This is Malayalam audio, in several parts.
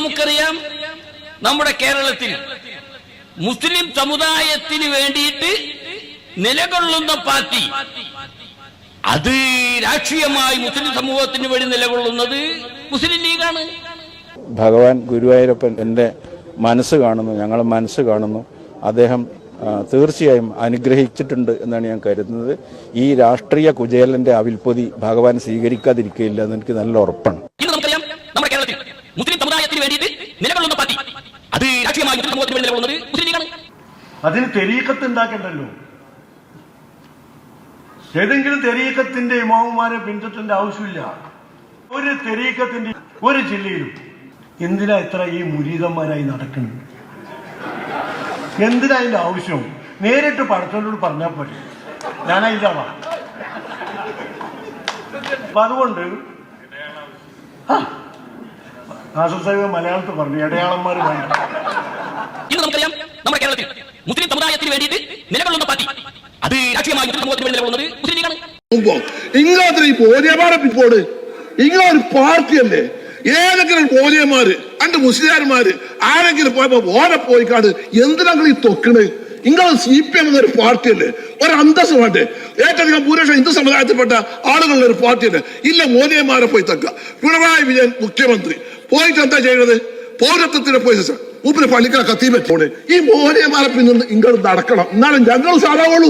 നമുക്കറിയാം, നമ്മുടെ കേരളത്തിൽ മുസ്ലിം സമുദായത്തിന് വേണ്ടിയിട്ട് നിലകൊള്ളുന്ന പാർട്ടി, അത് രാഷ്ട്രീയമായി മുസ്ലിം സമൂഹത്തിന് വേണ്ടി നിലകൊള്ളുന്നത് മുസ്ലിം ലീഗാണ്. ഭഗവാൻ ഗുരുവായൂരപ്പൻ എൻ്റെ മനസ്സ് കാണുന്നു, ഞങ്ങൾ മനസ്സ് കാണുന്നു. അദ്ദേഹം തീർച്ചയായും അനുഗ്രഹിച്ചിട്ടുണ്ട് എന്നാണ് ഞാൻ കരുതുന്നത്. ഈ രാഷ്ട്രീയ കുചേലന്റെ അവിൽപ്പൊതി ഭഗവാൻ സ്വീകരിക്കാതിരിക്കുകയില്ല എന്ന് എനിക്ക് നല്ല ഉറപ്പാണ്. നമ്മുടെ കേരളത്തിൽ മുസ്ലിം സമുദായത്തിന് വേണ്ടിയിട്ട് നിലകൊള്ളുന്ന പാർട്ടി, അത് രാഷ്ട്രീയമായി മുസ്ലിം സമൂഹത്തിന് വേണ്ടി നിലകൊള്ളുന്നത് മുസ്ലിം ലീഗാണ്. അതിന് തെരീക്കത്ത് ഉണ്ടാക്കണ്ടല്ലോ. ഏതെങ്കിലും തെരീക്കത്തിന്റെ ഇമാമുമാരെ പിന്തുടരേണ്ട ആവശ്യമില്ല. ഒരു തെരീക്കത്തിന്റെ ഒരു ജില്ലയിലും എന്തിനാ ഇത്ര ഈ മുരീദന്മാരായി നടക്കുന്നത്? എന്തിനാ അതിന്റെ ആവശ്യം? നേരിട്ട് പടത്തോട് പറഞ്ഞാൽ പോരെ. ഞാനതിന്റെ ആളാണ്. അപ്പൊ അതുകൊണ്ട് നാസർ സാഹിബ് മലയാളത്തിൽ പറഞ്ഞു, ഇടയാളന്മാർ വേണ്ട. നമുക്കറിയാം, നമ്മുടെ കേരളത്തിൽ മുസ്ലിം സമുദായത്തിന് വേണ്ടിയിട്ട് നിലകൊള്ളുന്ന പാർട്ടി, അത് രാഷ്ട്രീയമായി മുസ്ലിം സമൂഹത്തിന് വേണ്ടി നിലകൊള്ളുന്നത് മുസ്ലിം ലീഗാണ്. ഇങ്ങനത്തെ ഈ ബോധ്യമാരപ്പിപ്പോട് ഇങ്ങളൊരു പാർട്ടിയല്ലേ? ഏതെങ്കിലും ബോധ്യന്മാര് അന്റെ മുസ്ലിംമാര് ആരെങ്കിലും പോയപ്പോ ഓരെ പോയിക്കാട് എന്തിനാ ഈ തൊക്കണ്? നിങ്ങൾ CPM എന്നൊരു പാർട്ടിയല്ലേ? ഒരു അന്തസ് വേണ്ടേ? ഏറ്റവും ഭൂരിപക്ഷം ഹിന്ദു സമുദായത്തിൽപ്പെട്ട ആളുകളുടെ ഒരു പാർട്ടിയല്ലേ? ഇല്ല, മോദിയന്മാരെ പോയി തക്ക. പിണറായി വിജയൻ മുഖ്യമന്ത്രി പോയിട്ട് എന്താ ചെയ്യുന്നത്? പൗരത്വത്തിന് പോയി മൂപ്പിന് പള്ളിക്കാ കത്തിപ്പറ്റോടെ ഈ മോദിയന്മാരെ പിന്നെ ഇങ്ങൾ നടക്കണം. എന്നാലും ഞങ്ങൾ സാധാരണ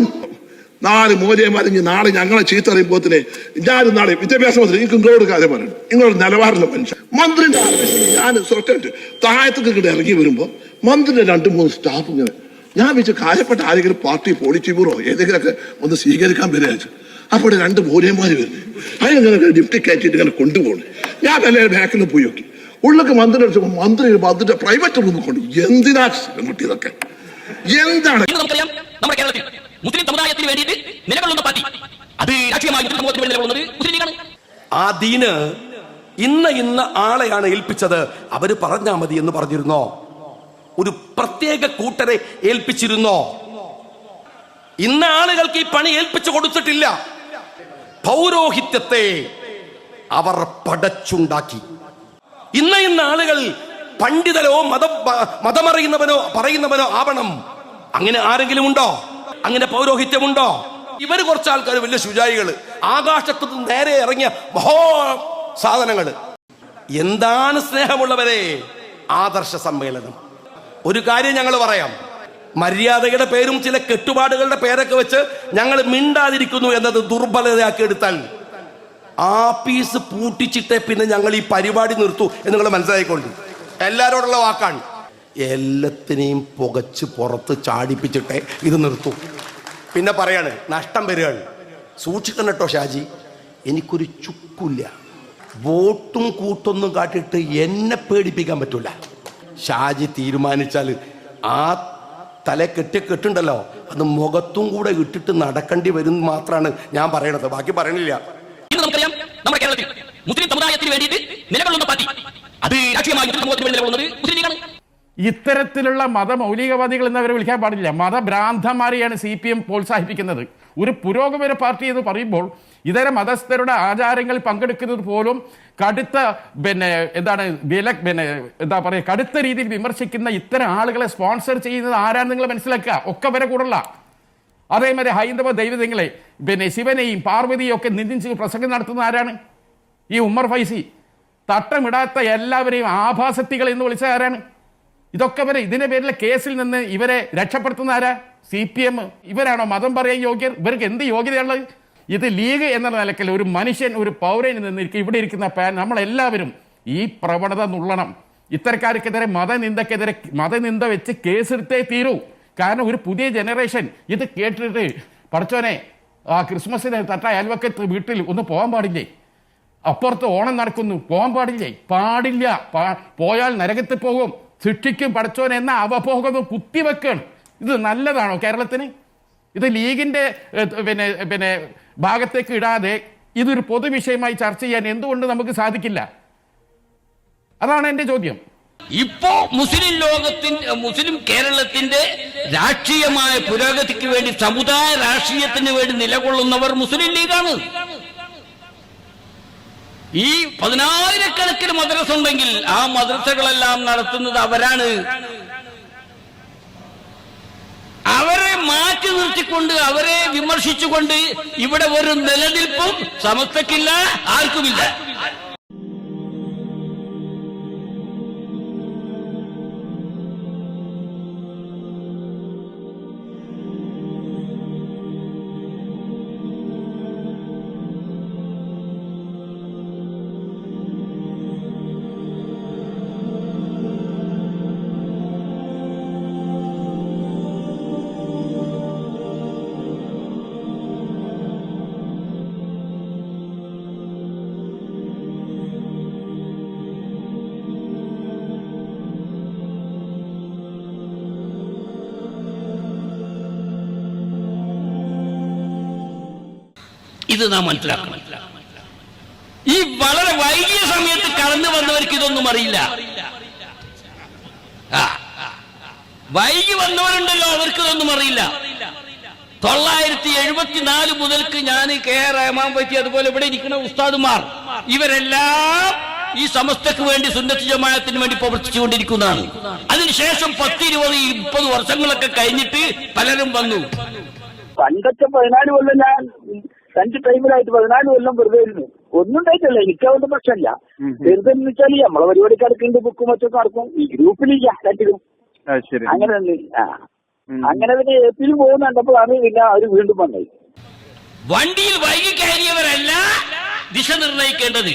4 മോദിയന്മാരെങ്കിൽ നാളെ ഞങ്ങളെ ചീത്തറിയുമ്പോത്തിന് ഞാനും നാളെ വിദ്യാഭ്യാസ മന്ത്രി എനിക്ക് ഇങ്ങളോട് കാര്യം പറയണം. നിങ്ങളൊരു നിലവാരമുള്ള മനുഷ്യൻ. മന്ത്രിന്റെ ആവശ്യത്തിന് ഞാൻ സ്വസ്ഥമായിട്ട് താഴത്തേക്ക് ഇങ്ങോട്ട് ഇറങ്ങി വരുമ്പോ മന്ത്രിന്റെ 2-3 സ്റ്റാഫ് ഇങ്ങനെ ഞാൻ വെച്ച് കാര്യപ്പെട്ട ആരെങ്കിലും പാർട്ടി പോളിറ്റ് ബ്യൂറോ ഏതെങ്കിലുമൊക്കെ ഒന്ന് സ്വീകരിക്കാൻ വരികച്ചു. അപ്പോൾ 2 മോദിയന്മാർ വരുന്നു. അതിങ്ങനെ ലിഫ്റ്റ് കയറ്റിട്ട് ഇങ്ങനെ കൊണ്ടുപോകണം. ഞാൻ എല്ലാവരും ബാക്കിൽ പോയി നോക്കി. ഉള്ളൊക്കെ മന്ത്രി അടിച്ചപ്പോൾ മന്ത്രിന്റെ പ്രൈവറ്റ് റൂമിൽ കൊണ്ട് എന്തിനാ ഇതൊക്കെ എന്താണ്? നമ്മുടെ കേരളത്തിൽ മുസ്ലിം സമുദായത്തിന് വേണ്ടിയിട്ട് നിലകൊള്ളുന്ന പാർട്ടി, അത് രാഷ്ട്രീയമായി മുസ്ലിം സമൂഹത്തിന് വേണ്ടി നിലകൊള്ളുന്നത് മുസ്ലിം ലീഗാണ്. ആ ദീന് ഇന്ന ആളെയാണ് ഏൽപ്പിച്ചത്, അവര് പറഞ്ഞാ മതി എന്ന് പറഞ്ഞിരുന്നോ? ഒരു പ്രത്യേക കൂട്ടരെ ഏൽപ്പിച്ചിരുന്നോ? ഇന്ന ആളുകൾക്ക് ഈ പണി ഏൽപ്പിച്ചു കൊടുത്തിട്ടില്ല. പൗരോഹിത്യത്തെ അവർ പടച്ചുണ്ടാക്കി. ഇന്ന ആളുകൾ പണ്ഡിതനോ മതമറിയുന്നവനോ പറയുന്നവനോ ആവണം, അങ്ങനെ ആരെങ്കിലും ഉണ്ടോ? അങ്ങനെ പൗരോഹിത്യമുണ്ടോ? ഇവര് കുറച്ച് ആൾക്കാർ വലിയ ശുചായികള്, ആകാശത്തു നിന്ന് നേരെ ഇറങ്ങിയ മഹോ സാധനങ്ങള്. എന്താണ് സ്നേഹമുള്ളവരെ ആദർശ സമ്മേളനം? ഒരു കാര്യം ഞങ്ങൾ പറയാം, മര്യാദയുടെ പേരും ചില കെട്ടുപാടുകളുടെ പേരൊക്കെ വെച്ച് ഞങ്ങൾ മിണ്ടാതിരിക്കുന്നു എന്നത് ദുർബലതയാക്കി എടുത്താൽ ആപ്പീസ് പൂട്ടിച്ചിട്ടേ പിന്നെ ഞങ്ങൾ ഈ പരിപാടി നിർത്തൂ എന്ന് നിങ്ങൾ മനസ്സിലായിക്കൊണ്ട്. എല്ലാരോടുള്ള വാക്കാണ്. എല്ലാത്തിനെയും പുകച്ച് പുറത്ത് ചാടിപ്പിച്ചിട്ടേ ഇത് നിർത്തൂ. പിന്നെ പറയാണ് നഷ്ടം വരികയാണ്. സൂക്ഷിക്കണം കേട്ടോ ഷാജി, എനിക്കൊരു ചുക്കില്ല. വോട്ടും കൂട്ടൊന്നും കാട്ടിയിട്ട് എന്നെ പേടിപ്പിക്കാൻ പറ്റൂല. ഷാജി തീരുമാനിച്ചാൽ ആ തല കെട്ടുണ്ടല്ലോ, അത് മുഖത്തും കൂടെ ഇട്ടിട്ട് നടക്കേണ്ടി വരും മാത്രമാണ് ഞാൻ പറയണത്, ബാക്കി പറയണില്ല. നമുക്കറിയാം, നമ്മുടെ കേരളത്തിൽ മുസ്ലിം സമുദായത്തിന് വേണ്ടിയിട്ട് നിലകൊള്ളുന്ന പാർട്ടി, അത് രാഷ്ട്രീയമായി മുസ്ലിം സമൂഹത്തിന് വേണ്ടി നിലകൊള്ളുന്നത് മുസ്ലിം ലീഗാണ്. ഇത്തരത്തിലുള്ള മതമൗലികവാദികൾ എന്നവരെ വിളിക്കാൻ പാടില്ല. മതഭ്രാന്തന്മാരെയാണ് CPM പ്രോത്സാഹിപ്പിക്കുന്നത്. ഒരു പുരോഗമന പാർട്ടി എന്ന് പറയുമ്പോൾ ഇതര മതസ്ഥരുടെ ആചാരങ്ങളിൽ പങ്കെടുക്കുന്നത് പോലും കടുത്ത കടുത്ത രീതിയിൽ വിമർശിക്കുന്ന ഇത്തരം ആളുകളെ സ്പോൺസർ ചെയ്യുന്നത് ആരാണെന്ന് നിങ്ങൾ മനസ്സിലാക്കുക. ഒക്കെ വരെ കൂടല്ല. അതേമാതിരി ഹൈന്ദവ ദൈവതങ്ങളെ ശിവനെയും പാർവതിയും ഒക്കെ നിന്ദിച്ച് പ്രസംഗം നടത്തുന്ന ആരാണ്? ഈ ഉമ്മർ ഫൈസി. തട്ടമിടാത്ത എല്ലാവരെയും ആഭാസത്തികൾ എന്ന് വിളിച്ച ആരാണ്? ഇതൊക്കെ വരെ ഇതിന്റെ പേരിലെ കേസിൽ നിന്ന് ഇവരെ രക്ഷപ്പെടുത്തുന്ന ആരാ? CPM. ഇവരാണോ മതം പറയാൻ യോഗ്യർ? ഇവർക്ക് എന്ത് യോഗ്യതയുള്ളത്? ഇത് ലീഗ് എന്ന നിലയ്ക്കൽ ഒരു മനുഷ്യൻ, ഒരു പൗരന് നിന്ന് ഇവിടെ ഇരിക്കുന്ന നമ്മളെല്ലാവരും ഈ പ്രവണത നുള്ളണം. ഇത്തരക്കാർക്കെതിരെ മതനിന്ദ വെച്ച് കേസെടുത്തേ തീരൂ. കാരണം ഒരു പുതിയ ജനറേഷൻ ഇത് കേട്ടിട്ട് പഠിച്ചോനെ ആ ക്രിസ്മസിന് അയൽവക്കത്ത് വീട്ടിൽ ഒന്ന് പോകാൻ പാടില്ലേ? അപ്പുറത്ത് ഓണം നടക്കുന്നു, പോകാൻ പാടില്ല. പോയാൽ നരകത്തിൽ പോകും, ശിക്ഷിക്കും പഠിച്ചോനെ എന്ന അവബോധം കുത്തിവെക്കാണ്. ഇത് നല്ലതാണോ കേരളത്തിന്? ഇത് ലീഗിന്റെ ഭാഗത്തേക്ക് ഇടാതെ ഇതൊരു പൊതുവിഷയമായി ചർച്ച ചെയ്യാൻ എന്തുകൊണ്ട് നമുക്ക് സാധിക്കില്ല? അതാണ് എന്റെ ചോദ്യം. ഇപ്പോ മുസ്ലിം കേരളത്തിന്റെ രാഷ്ട്രീയമായ പുരോഗതിക്ക് വേണ്ടി, സമുദായ രാഷ്ട്രീയത്തിന് വേണ്ടി നിലകൊള്ളുന്നവർ മുസ്ലിം ലീഗാണ്. ഈ 10,000-കണക്കിന് മദ്രസ ഉണ്ടെങ്കിൽ ആ മദ്രസകളെല്ലാം നടത്തുന്നത് അവരാണ്. അവരെ മാറ്റി നിർത്തിക്കൊണ്ട്, അവരെ വിമർശിച്ചുകൊണ്ട് ഇവിടെ ഒരു നിലനിൽപ്പും സമസ്തക്കില്ല, ആർക്കുമില്ല. ഇത് നാം മനസ്സിലാക്കണം. ഈ വളരെ വൈകിയ സമയത്ത് കടന്നു വന്നവർക്ക് ഇതൊന്നും അറിയില്ല. വൈകി വന്നവരുണ്ടല്ലോ, അവർക്ക് ഇതൊന്നും അറിയില്ല. 974 മുതൽക്ക് ഞാൻ കെ റഹ്മാൻ പറ്റി, അതുപോലെ ഇവിടെ ഇരിക്കുന്ന ഉസ്താദുമാർ, ഇവരെല്ലാം ഈ സമസ്തക്ക് വേണ്ടി സുന്നത്ത് ജമാഅത്തിന് വേണ്ടി പ്രവർത്തിച്ചുകൊണ്ടിരിക്കുന്നതാണ്. അതിനുശേഷം 10, 20, 30 വർഷങ്ങളൊക്കെ കഴിഞ്ഞിട്ട് പലരും വന്നു. പണ്ടത്തെ 14 കൊല്ലം ഞാൻ 5 ടൈമിലായിട്ട് 14 കൊല്ലം വെറുതെ ഇരുന്നു. ഒന്നും ഉണ്ടായിട്ടല്ല, എനിക്കതൊന്നും പ്രശ്നമില്ല. വെറുതെ എന്ന് വെച്ചാൽ നമ്മളെ പരിപാടി കിടക്കുന്നുണ്ട്, ബുക്കും മറ്റൊക്കെ നടക്കും. ഈ ഗ്രൂപ്പിലില്ല രണ്ടിലും അങ്ങനെ തന്നെ. അങ്ങനെ പിന്നെ എപ്പിലും പോകുന്ന കണ്ടപ്പോഴാണ് പിന്നെ അവര് വീണ്ടും വന്നത്. വണ്ടിയിൽ വൈകി കയറിയവരല്ല ദിശ നിർണയിക്കേണ്ടത്.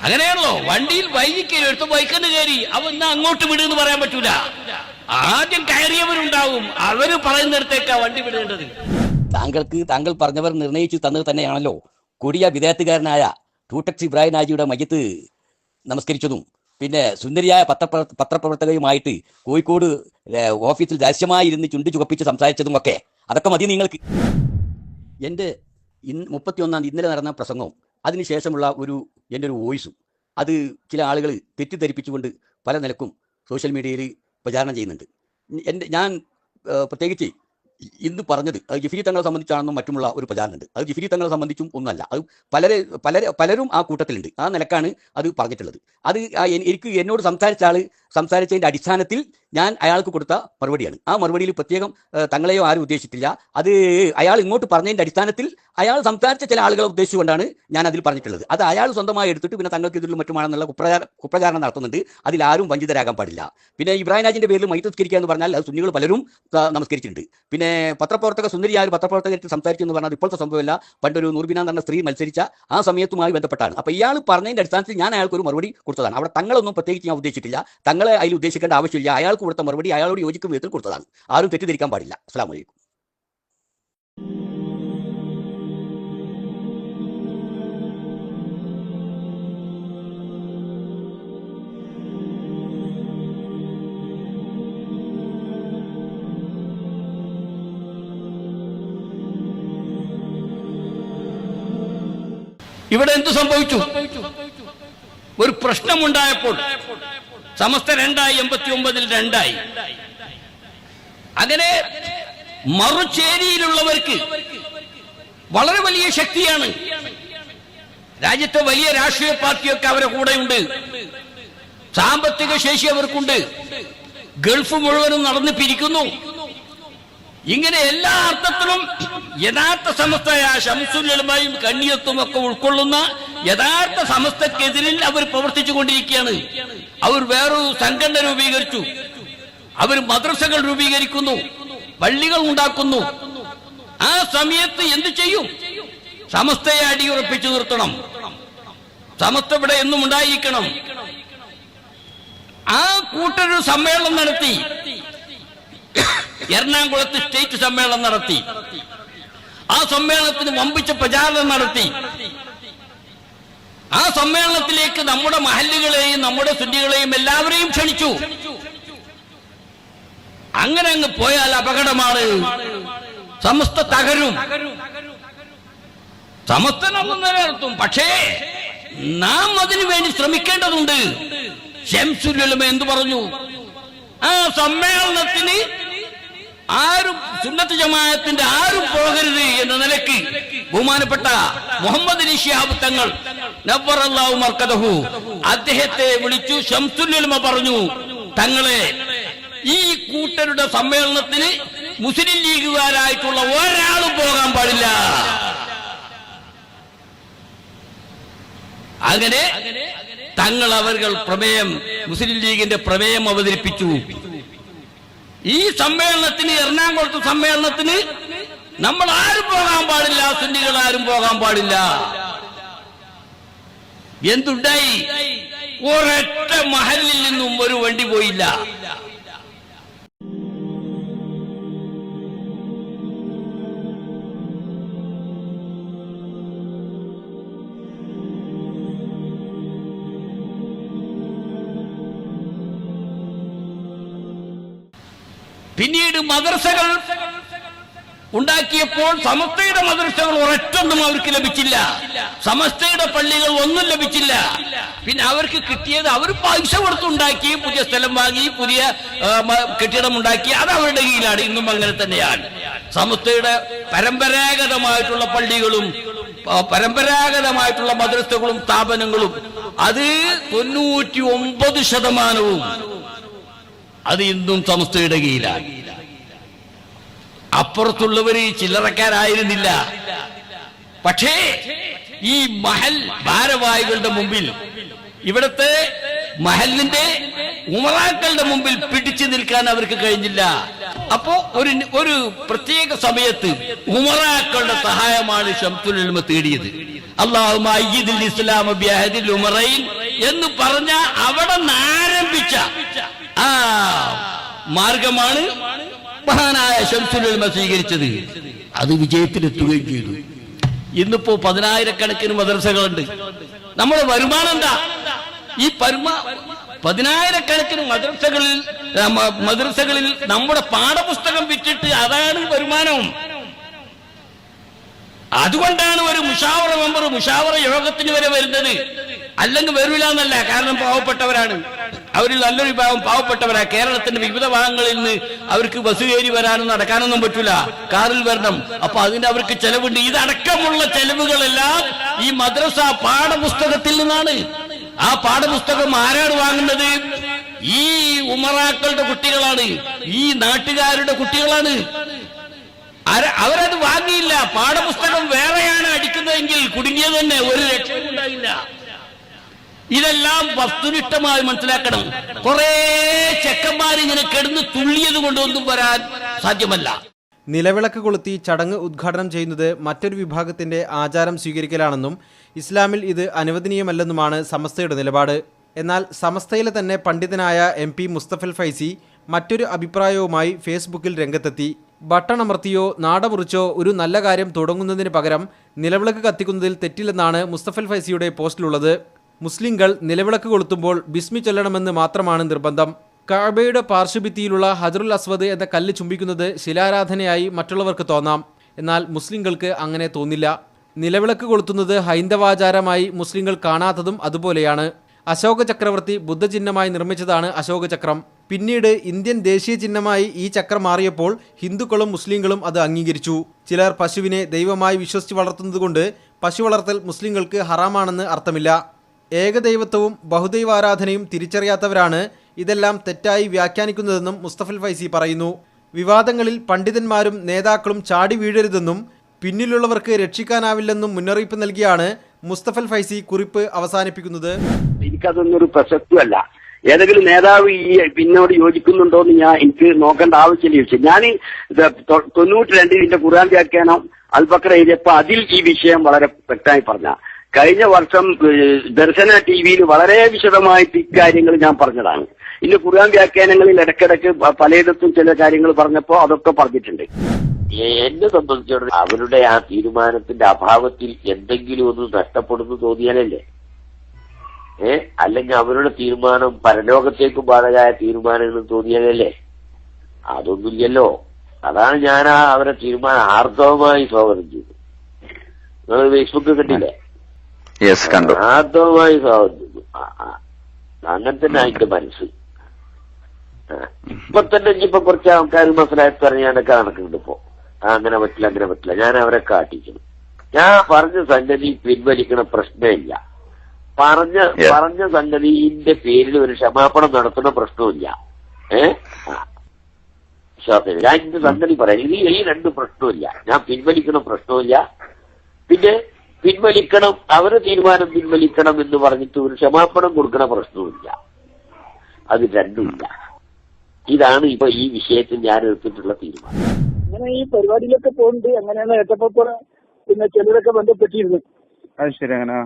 അങ്ങനെയാണല്ലോ, വണ്ടിയിൽ വൈകി കയറി, എടുത്ത് ബൈക്കിന് കയറി അവന്ന് അങ്ങോട്ട് വിടുന്ന് പറയാൻ പറ്റൂല. ആദ്യം കയറിയവരുണ്ടാവും, അവര് പറയുന്നിടത്തേക്കാ വണ്ടി വിടേണ്ടത്. താങ്കൾ പറഞ്ഞവർ നിർണയിച്ചു തന്നത് തന്നെയാണല്ലോ കൊടിയ വിദേഹത്തുകാരനായ ടൂട്ടക്സ് ഇബ്രാഹിം ഹാജിയുടെ മയ്യത്ത് നമസ്കരിച്ചതും പിന്നെ സുന്ദരിയായ പത്രപ്രവർത്തകയുമായിട്ട് കോഴിക്കോട് ഓഫീസിൽ രഹസ്യമായി ഇരുന്ന് ചുണ്ട് ചുവപ്പിച്ച് സംസാരിച്ചതും ഒക്കെ. അതൊക്കെ മതി നിങ്ങൾക്ക്. എൻ്റെ 31-ാം തീയതി ഇന്നലെ നടന്ന പ്രസംഗവും അതിനുശേഷമുള്ള എൻ്റെ ഒരു വോയിസും അത് ചില ആളുകൾ തെറ്റിദ്ധരിപ്പിച്ചുകൊണ്ട് പല നിലക്കും സോഷ്യൽ മീഡിയയിൽ പ്രചാരണം ചെയ്യുന്നുണ്ട്. ഞാൻ പ്രത്യേകിച്ച് ഇന്ന് പറഞ്ഞത് അത് ജിഫ്രി തങ്ങളെ സംബന്ധിച്ചാണെന്നും മറ്റുമുള്ള ഒരു പ്രചാരണമുണ്ട്. അത് ജിഫ്രി തങ്ങളെ സംബന്ധിച്ചും ഒന്നല്ല, അത് പലരും ആ കൂട്ടത്തിലുണ്ട്. ആ നിലക്കാണ് അത് പറഞ്ഞിട്ടുള്ളത്. അത് എന്നോട് സംസാരിച്ചതിൻ്റെ അടിസ്ഥാനത്തിൽ ഞാൻ അയാൾക്ക് കൊടുത്ത മറുപടിയാണ്. ആ മറുപടിയിൽ പ്രത്യേകം തങ്ങളെയോ ആരും ഉദ്ദേശിച്ചിട്ടില്ല. അത് അയാൾ ഇങ്ങോട്ട് പറഞ്ഞതിൻ്റെ അടിസ്ഥാനത്തിൽ അയാൾ സംസാരിച്ച ചില ആളുകളെ ഉദ്ദേശിച്ചുകൊണ്ടാണ് ഞാൻ അതിൽ പറഞ്ഞിട്ടുള്ളത്. അത് അയാൾ സ്വന്തമായി എടുത്തിട്ട് പിന്നെ തങ്ങൾക്ക് ഇതിലും മറ്റുമാണെന്നുള്ള കുപ്രചാരണം നടത്തുന്നുണ്ട്. അതിലാരും വഞ്ചിതരാകാൻ പാടില്ല. പിന്നെ ഇബ്രാഹിം ഹാജിൻ്റെ പേരിൽ മയ്യിത്ത് നമസ്കരിക്കുക എന്ന് പറഞ്ഞാൽ അത് സുന്നികൾ പലരും നമസ്കരിച്ചിട്ടുണ്ട്. പിന്നെ പത്രപ്രവർത്തക സുന്ദരിയായ പത്രപ്രവർത്തകർ സംസാരിച്ചു എന്ന് പറഞ്ഞാൽ ഇപ്പോഴത്തെ സംഭവമല്ല. പണ്ടൊരു നൂർബിന എന്ന് പറഞ്ഞ സ്ത്രീ മത്സരിച്ച ആ സമയത്തുമായി ബന്ധപ്പെട്ടാണ്. അപ്പോൾ ഇയാൾ പറഞ്ഞതിൻ്റെ അടിസ്ഥാനത്തിൽ ഞാൻ അയാൾക്കൊരു മറുപടി കൊടുത്തതാണ്. അവിടെ തങ്ങളൊന്നും പ്രത്യേകിച്ച് ഞാൻ ഉദ്ദേശിച്ചിട്ടില്ല. തങ്ങളെ അതിൽ ഉദ്ദേശിക്കേണ്ട ആവശ്യമില്ല. അയാൾക്ക് കൊടുത്ത മറുപടി അയാളോട് യോജിക്കും വിധത്തിൽ കൊടുത്തതാണ്. ആരും തെറ്റിദ്ധരിക്കാൻ പാടില്ല. അസ്സലാമു അലൈക്കും. ഇവിടെ എന്തു സംഭവിച്ചു? ഒരു പ്രശ്നമുണ്ടായപ്പോൾ സമസ്ത 289-ൽ 2 അങ്ങനെ മറുചേരിയിലുള്ളവർക്ക് വളരെ വലിയ ശക്തിയാണ്. രാജ്യത്തെ വലിയ രാഷ്ട്രീയ പാർട്ടിയൊക്കെ അവരെ കൂടെയുണ്ട്. സാമ്പത്തിക ശേഷി അവർക്കുണ്ട്. ഗൾഫ് മുഴുവനും നടന്ന് പിരിക്കുന്നു. ഇങ്ങനെ എല്ലാ അർത്ഥത്തിലും യഥാർത്ഥ സമസ്തയായ ശംസുൽ ഉലമയും കണ്ണിയത്തും ഒക്കെ ഉൾക്കൊള്ളുന്ന യഥാർത്ഥ സമസ്തക്കെതിരിൽ അവർ പ്രവർത്തിച്ചു കൊണ്ടിരിക്കുകയാണ്. അവർ വേറൊരു സംഘടന രൂപീകരിച്ചു. അവർ മദ്രസകൾ രൂപീകരിക്കുന്നു, പള്ളികൾ ഉണ്ടാക്കുന്നു. ആ സമയത്ത് എന്തു ചെയ്യും? സമസ്തയെ അടിയുറപ്പിച്ചു നിർത്തണം. സമസ്ത ഇവിടെ എന്നും ഉണ്ടായിരിക്കണം. ആ കൂട്ടൊരു സമ്മേളനം നടത്തി. എറണാകുളത്ത് സ്റ്റേറ്റ് സമ്മേളനം നടത്തി. ആ സമ്മേളനത്തിന് വമ്പിച്ച പ്രചാരണം നടത്തി. ആ സമ്മേളനത്തിലേക്ക് നമ്മുടെ മഹല്ലുകളെയും നമ്മുടെ സുന്നികളെയും എല്ലാവരെയും ക്ഷണിച്ചു. അങ്ങനെ അങ്ങ് പോയാൽ അപകടമാണ്. സമസ്ത തകരും. സമസ്ത നമ്മൾ നിലനിർത്തും. പക്ഷേ നാം അതിനു വേണ്ടി ശ്രമിക്കേണ്ടതുണ്ട്. ശംസുൽ ഉലമ എന്തു പറഞ്ഞു? ആ സമ്മേളനത്തിന് ആരും സുന്നത്ത് ജമാഅത്തിന്റെ ആരും പോകരുത് എന്ന നിലയ്ക്ക് ബഹുമാനപ്പെട്ട മുഹമ്മദ് അലി ശിഹാബ് തങ്ങൾ നവ്വറല്ലാഹു മർക്കദഹു അദ്ദേഹത്തെ വിളിച്ചു. ശംസുൽ ഉലമ പറഞ്ഞു, തങ്ങളെ ഈ കൂട്ടരുടെ സമ്മേളനത്തിന് മുസ്ലിം ലീഗുകാരായിട്ടുള്ള ഒരാളും പോകാൻ പാടില്ല. അങ്ങനെ തങ്ങൾ അവർ പ്രമേയം, മുസ്ലിം ലീഗിന്റെ പ്രമേയം അവതരിപ്പിച്ചു. ഈ സമ്മേളനത്തിന്, എറണാകുളത്ത് സമ്മേളനത്തിന് നമ്മൾ ആരും പോകാൻ പാടില്ല, സുന്നികൾ ആരും പോകാൻ പാടില്ല. എന്തുണ്ടായി? ഒരൊറ്റ മഹലിൽ നിന്നും ഒരു വണ്ടി പോയില്ല. പിന്നീട് മദ്രസകൾ ഉണ്ടാക്കിയപ്പോൾ സമസ്തയുടെ മദ്രസകൾ ഒരൊറ്റൊന്നും അവർക്ക് ലഭിച്ചില്ല. സമസ്തയുടെ പള്ളികൾ ഒന്നും ലഭിച്ചില്ല. പിന്നെ അവർക്ക് കിട്ടിയത് അവർ പൈസ കൊടുത്തുണ്ടാക്കി, പുതിയ സ്ഥലം വാങ്ങി, പുതിയ കെട്ടിടമുണ്ടാക്കി, അത് അവരുടെ കീഴിലാണ്. ഇന്നും അങ്ങനെ തന്നെയാണ്. സമസ്തയുടെ പരമ്പരാഗതമായിട്ടുള്ള പള്ളികളും പരമ്പരാഗതമായിട്ടുള്ള മദ്രസകളും സ്ഥാപനങ്ങളും അത് 99% അത് ഇന്നും സമസ്തയുടെ കീഴിലാണ്. അപ്പുറത്തുള്ളവര് ചില്ലറക്കാരായിരുന്നില്ല. പക്ഷേ ഈ മഹൽ ഭാരവാഹികളുടെ മുമ്പിൽ, ഇവിടുത്തെ മഹലിന്റെ ഉമറാക്കളുടെ മുമ്പിൽ പിടിച്ചു നിൽക്കാൻ അവർക്ക് കഴിഞ്ഞില്ല. അപ്പോ ഒരു പ്രത്യേക സമയത്ത് ഉമറാക്കളുടെ സഹായമാണ് ശംസുൽ ഉലമ തേടിയത്. അല്ലാഹുമ്മ അയ്യിദിൽ ഇസ്ലാമ ബിഅഹദിൽ ഉമറൈൻ എന്ന് പറഞ്ഞ അവിടെ ആരംഭിച്ച ആ മാർഗമാണ് മഹാനായ ശംസുൽ ഉലമ സ്വീകരിച്ചത്. അത് വിജയത്തിലെത്തുകയും ചെയ്തു. ഇന്നിപ്പോ 10,000-കണക്കിന് മദ്രസകളുണ്ട്. നമ്മുടെ വരുമാനം എന്താ? ഈ 10,000-കണക്കിന് മദ്രസകളിൽ നമ്മുടെ പാഠപുസ്തകം വിറ്റിട്ട് അതാണ് വരുമാനം. അതുകൊണ്ടാണ് ഒരു മുഷാവറ മെമ്പർ മുഷാവറ യോഗത്തിന് വരെ വരുന്നത്. അല്ലെങ്കിൽ വരില്ല എന്നല്ല, കാരണം പാവപ്പെട്ടവരാണ്. അവരിൽ നല്ലൊരു വിഭാഗം പാവപ്പെട്ടവരാ. കേരളത്തിന്റെ വിവിധ ഭാഗങ്ങളിൽ നിന്ന് അവർക്ക് ബസ് കയറി വരാനും നടക്കാനൊന്നും പറ്റൂല, കാറിൽ വരണം. അപ്പൊ അതിന് അവർക്ക് ചെലവുണ്ട്. ഇതടക്കമുള്ള ചെലവുകളെല്ലാം ഈ മദ്രസ പാഠപുസ്തകത്തിൽ നിന്നാണ്. ആ പാഠപുസ്തകം ആരാണ് വാങ്ങുന്നത്? ഈ ഉമറാക്കളുടെ കുട്ടികളാണ്, ഈ നാട്ടുകാരുടെ കുട്ടികളാണ്. അവരത് വാങ്ങിയില്ല. പാഠപുസ്തകം വേറെയാണ് അടിക്കുന്നതെങ്കിൽ കുടുങ്ങിയത് തന്നെ, ഒരു രക്ഷയും ഉണ്ടായില്ല. ഇതെല്ലാം വസ്തുനിഷ്ഠമായി മനസ്സിലാക്കണം. കുറെ ചെക്കന്മാരിങ്ങനെ കിടന്ന് തുള്ളിയത് കൊണ്ടൊന്നും വരാൻ സാധ്യമല്ല. നിലവിളക്ക് കൊളുത്തി ചടങ്ങ് ഉദ്ഘാടനം ചെയ്യുന്നത് മറ്റൊരു വിഭാഗത്തിന്റെ ആചാരം സ്വീകരിക്കലാണെന്നും ഇസ്ലാമിൽ ഇത് അനുവദനീയമല്ലെന്നുമാണ് സമസ്തയുടെ നിലപാട്. എന്നാൽ സമസ്തയിലെ തന്നെ പണ്ഡിതനായ MP മുസ്തഫൽ ഫൈസി മറ്റൊരു അഭിപ്രായവുമായി ഫേസ്ബുക്കിൽ രംഗത്തെത്തി. ബട്ടണമർത്തിയോ നാടമുറിച്ചോ ഒരു നല്ല കാര്യം തുടങ്ങുന്നതിന് പകരം നിലവിളക്ക് കത്തിക്കുന്നതിൽ തെറ്റില്ലെന്നാണ് മുസ്തഫൽ ഫൈസിയുടെ പോസ്റ്റിലുള്ളത്. മുസ്ലിങ്ങൾ നിലവിളക്ക് കൊളുത്തുമ്പോൾ ബിസ്മി ചൊല്ലണമെന്ന് മാത്രമാണ് നിർബന്ധം. കഅബയുടെ പാർശ്വഭിത്തിയിലുള്ള ഹജറുൽ അസ്വദ് എന്ന കല്ല് ചുംബിക്കുന്നത് ശിലാരാധനയായി മറ്റുള്ളവർക്ക് തോന്നാം. എന്നാൽ മുസ്ലിങ്ങൾക്ക് അങ്ങനെ തോന്നില്ല. നിലവിളക്ക് കൊളുത്തുന്നത് ഹൈന്ദവാചാരമായി മുസ്ലിങ്ങൾ കാണാത്തതും അതുപോലെയാണ്. അശോക ചക്രവർത്തി ബുദ്ധചിഹ്നമായി നിർമ്മിച്ചതാണ് അശോക ചക്രം. പിന്നീട് ഇന്ത്യൻ ദേശീയ ചിഹ്നമായി ഈ ചക്രം മാറിയപ്പോൾ ഹിന്ദുക്കളും മുസ്ലിങ്ങളും അത് അംഗീകരിച്ചു. ചിലർ പശുവിനെ ദൈവമായി വിശ്വസിച്ച് വളർത്തുന്നതുകൊണ്ട് പശു വളർത്തൽ മുസ്ലിങ്ങൾക്ക് ഹറാമാണെന്ന് അർത്ഥമില്ല. ഏകദൈവത്വവും ബഹുദൈവാരാധനയും തിരിച്ചറിയാത്തവരാണ് ഇതെല്ലാം തെറ്റായി വ്യാഖ്യാനിക്കുന്നതെന്നും മുസ്തഫൽ ഫൈസി പറയുന്നു. വിവാദങ്ങളിൽ പണ്ഡിതന്മാരും നേതാക്കളും ചാടി വീഴരുതെന്നും പിന്നിലുള്ളവർക്ക് രക്ഷിക്കാനാവില്ലെന്നും മുന്നറിയിപ്പ് നൽകിയാണ് മുസ്തഫൽ ഫൈസി കുറിപ്പ് അവസാനിപ്പിക്കുന്നത്. എനിക്കതൊന്നൊരു പ്രസക്തിയല്ല. ഏതെങ്കിലും നേതാവ് ഈ പിന്നോട് യോജിക്കുന്നുണ്ടോ എന്ന് എനിക്ക് നോക്കേണ്ട ആവശ്യമില്ല. ഞാൻ 92 ഇതിന്റെ ഖുർആൻ വ്യാഖ്യാനം അൽബക്കറ എഴുതിയപ്പോ അതിൽ ഈ വിഷയം വളരെ വ്യക്തമായി പറഞ്ഞ. കഴിഞ്ഞ വർഷം ദർശന TVയിൽ വളരെ വിശദമായിട്ട് ഇക്കാര്യങ്ങൾ ഞാൻ പറഞ്ഞതാണ്. ഇന്ന് ഖുർആൻ വ്യാഖ്യാനങ്ങളിൽ ഇടയ്ക്കിടയ്ക്ക് പലയിടത്തും ചില കാര്യങ്ങൾ പറഞ്ഞപ്പോ അതൊക്കെ പറഞ്ഞിട്ടുണ്ട്. എന്നെ സംബന്ധിച്ചിടത്തോളം അവരുടെ ആ തീരുമാനത്തിന്റെ അഭാവത്തിൽ എന്തെങ്കിലും ഒന്ന് നഷ്ടപ്പെടുന്നു തോന്നിയാലല്ലേ, അല്ലെങ്കിൽ അവരുടെ തീരുമാനം പരലോകത്തേക്ക് ബാധകമായ തീരുമാനം എന്ന് തോന്നിയാലല്ലേ? അതൊന്നുമില്ലല്ലോ. അതാണ് ഞാൻ അവരുടെ തീരുമാനം ആർദ്രവമായി സ്വാഗതം ചെയ്തു. നിങ്ങൾ ഫേസ്ബുക്ക് കണ്ടില്ലേ? ആർദ്രവമായി സ്വാഗതം ചെയ്തു. അങ്ങനെ തന്നെ അതിന്റെ മനസ്സ്. ഇപ്പൊ തന്നെ ഇനിയിപ്പോ കുറച്ച് ആൾക്കാർ മസലായത്ത് പറഞ്ഞാലൊക്കെ നടക്കുന്നുണ്ട് ഇപ്പോ. അങ്ങനെ പറ്റില്ല അങ്ങനെ പറ്റില്ല, ഞാൻ അവരെ കാട്ടിക്കുന്നു. ഞാൻ പറഞ്ഞ സംഗതി പിൻവലിക്കണ പ്രശ്നമില്ല. പറഞ്ഞ സംഗതിന്റെ പേരിൽ ഒരു ക്ഷമാപണം നടത്തുന്ന പ്രശ്നമില്ല. ഞാൻ ഇന്ന് സംഗതി പറയാം, ഈ രണ്ട് പ്രശ്നമില്ല. ഞാൻ പിൻവലിക്കണ പ്രശ്നമില്ല, പിന്നെ പിൻവലിക്കണം, അവര് തീരുമാനം പിൻവലിക്കണം എന്ന് പറഞ്ഞിട്ട് ഒരു ക്ഷമാപണം കൊടുക്കണ പ്രശ്നമില്ല. അത് രണ്ടുമില്ല. ഇതാണ് ഇപ്പൊ ഈ വിഷയത്തിൽ ഞാൻ എടുത്തിട്ടുള്ള തീരുമാനം. അങ്ങനെ ഈ പരിപാടിയിലൊക്കെ പോകുന്നുണ്ട്. അങ്ങനെയാണ് കേട്ടപ്പോ പിന്നെ ചിലരൊക്കെ ബന്ധപ്പെട്ടിരുന്നു. അത് ശരി. അങ്ങനെ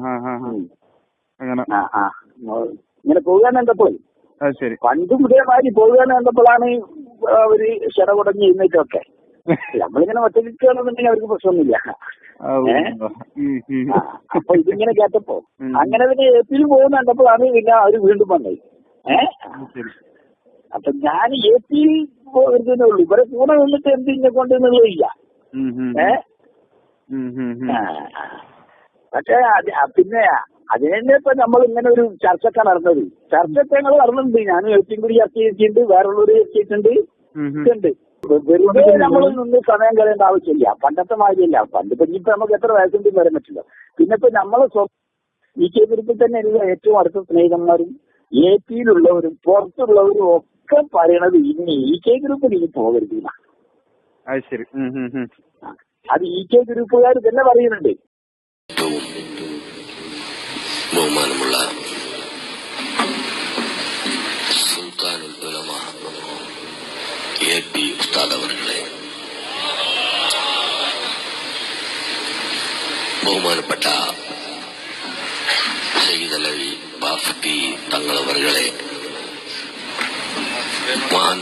ഇങ്ങനെ പോകാന്ന് കണ്ടപ്പോൾ അത് ശരി. പണ്ടും ഇതേമാതിരി പോകാന്ന് കണ്ടപ്പോഴാണ് അവര് ക്ഷണ കുടഞ്ഞ് എഴുന്നേറ്റൊക്കെ. നമ്മളിങ്ങനെ ഒറ്റയ്ക്കുകയാണെന്നുണ്ടെങ്കിൽ അവർക്ക് പ്രശ്നമൊന്നുമില്ല. അപ്പൊ ഇതിങ്ങനെ കേട്ടപ്പോ അങ്ങനെ പിന്നെ ഏപ്പിയിൽ പോകുന്ന കണ്ടപ്പോഴാണ് പിന്നെ അവര് വീണ്ടും വന്നത്. അപ്പൊ ഞാൻ ഏപ്പിയിൽ വരുന്നേ ഉള്ളൂ. ഇവരെ കൂടെ നിന്നിട്ട് എന്തിനെ കൊണ്ടെന്നുള്ളതില്ല. പക്ഷെ പിന്നെ അതിനെ ഇപ്പൊ നമ്മൾ ഇങ്ങനെ ഒരു ചർച്ചയൊക്കെ നടന്നത്. ചർച്ചയൊക്കെ ഞങ്ങൾ നടന്നിട്ടുണ്ട്. ഞാനും ഏപ്പിയും കൂടി ചർച്ച ചെയ്തിട്ടുണ്ട്, വേറുള്ളവര് ചർച്ച ചെയ്തിട്ടുണ്ട്. വെറുതെ നമ്മൾ നിന്ന് സമയം കളയേണ്ട ആവശ്യമില്ല. പണ്ടത്തെ മാതിരിയല്ല. പണ്ട് ഇപ്പൊ നമുക്ക് എത്ര വയസ്സുണ്ടെങ്കിൽ വരാൻ പറ്റില്ല. പിന്നെ ഇപ്പൊ നമ്മളെ ഈ ഗ്രൂപ്പിൽ തന്നെ എനിക്ക് ഏറ്റവും അടുത്ത സ്നേഹിതന്മാരും എ പിയിലുള്ളവരും പുറത്തുള്ളവരും ഒക്കെ പറയണത് ഇനി ഗ്രൂപ്പിൽ ഇനി പോകരുത്. അത് ശരി. അത് ഗ്രൂപ്പുകാർ തന്നെ പറയുന്നുണ്ട്. ബഹുമാനമുള്ള സുൽത്താനുൽ ഉലമ എ.പി. ഉസ്താദ് അവர்களെ, ബഹുമാനപ്പെട്ട സയ്യിദ് അലവി ബാഫക്കി തങ്ങൾ അവர்களെ, മഹാൻ